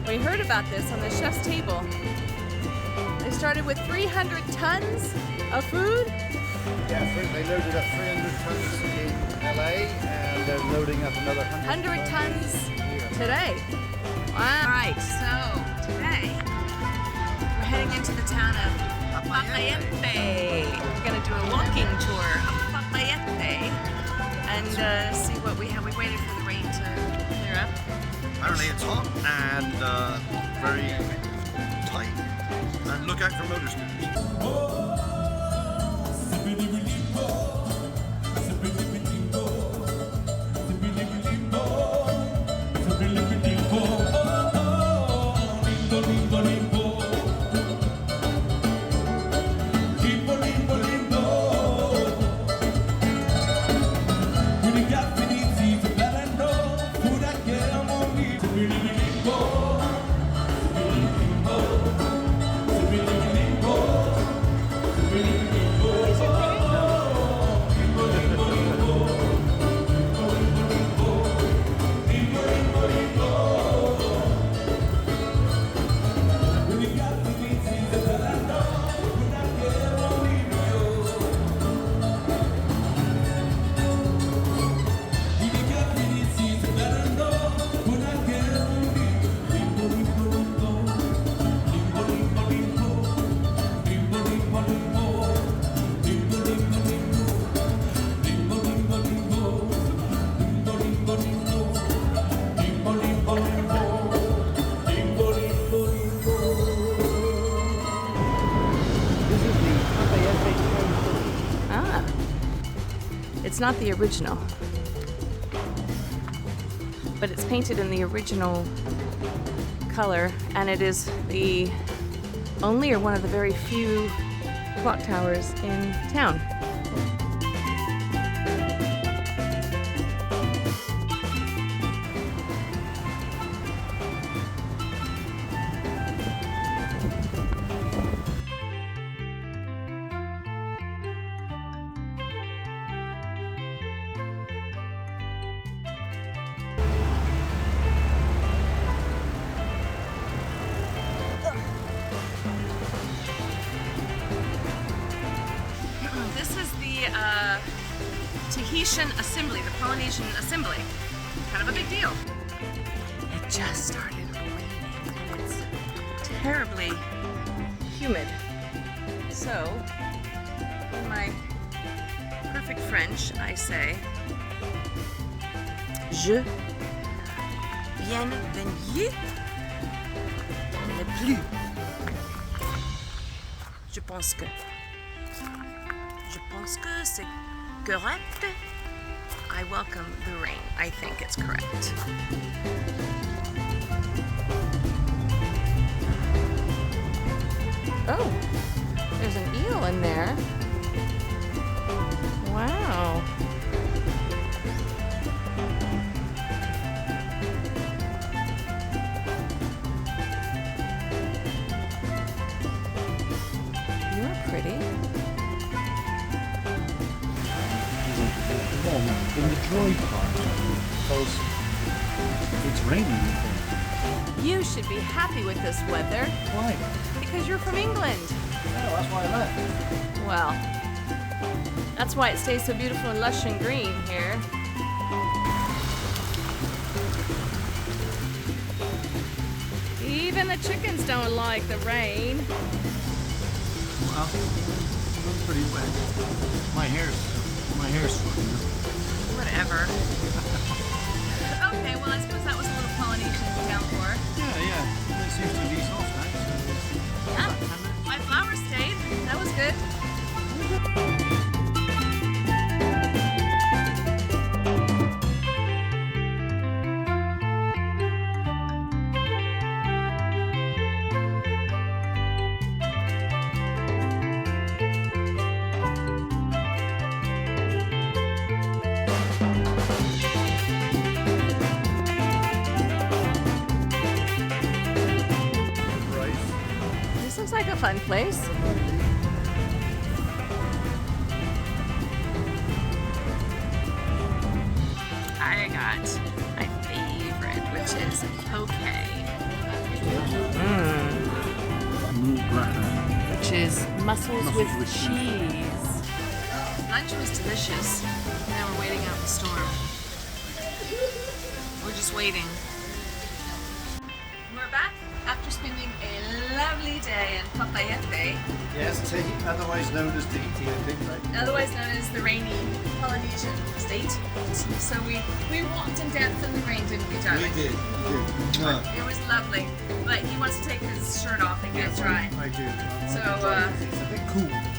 We heard about this on the chef's table. They started with 300 tons of food. Yeah, they loaded up 300 tons in LA and they're loading up another 100 tons today. Wow. All right, so today we're heading into the town of Papeete. We're gonna do a walking tour of Papeete and see what we have. We waited for the rain to clear up. Apparently it's hot and very tight, and look out for motor scooters. It's not the original, but it's painted in the original color, and it is the only or one of the very few clock towers in town. Tahitian Assembly, the Polynesian Assembly. Kind of a big deal. It just started raining and it's terribly humid. So, in my perfect French, I say, Je bienvenue ne plus. Je pense que c'est correct. I welcome the rain. I think it's correct. Oh, there's an eel in there. Wow. You're pretty. In the dry part, because it's raining. You should be happy with this weather. Why? Because you're from England. Yeah, that's why I left. Well, that's why it stays so beautiful and lush and green here. Even the chickens don't like the rain. Well, I'm pretty wet. My hair's sweating. Whatever. Okay, well I suppose that was a little Polynesian town tour. Yeah. It seems to be soft now. Yeah. My flowers stayed. That was good. Looks like a fun place. I got my favorite, which is poke. which is mussels with cheese. Lunch was delicious. Now we're waiting out the storm. We're just waiting. We're back after spending a lovely day in Papeete, Yes, Tahiti, otherwise known as Tahiti, I think, right? otherwise known as the rainy Polynesian state. So we walked and danced in the rain, didn't we, darling? We did. It was lovely. But he wants to take his shirt off and get dry. I do. So, It's a bit cool.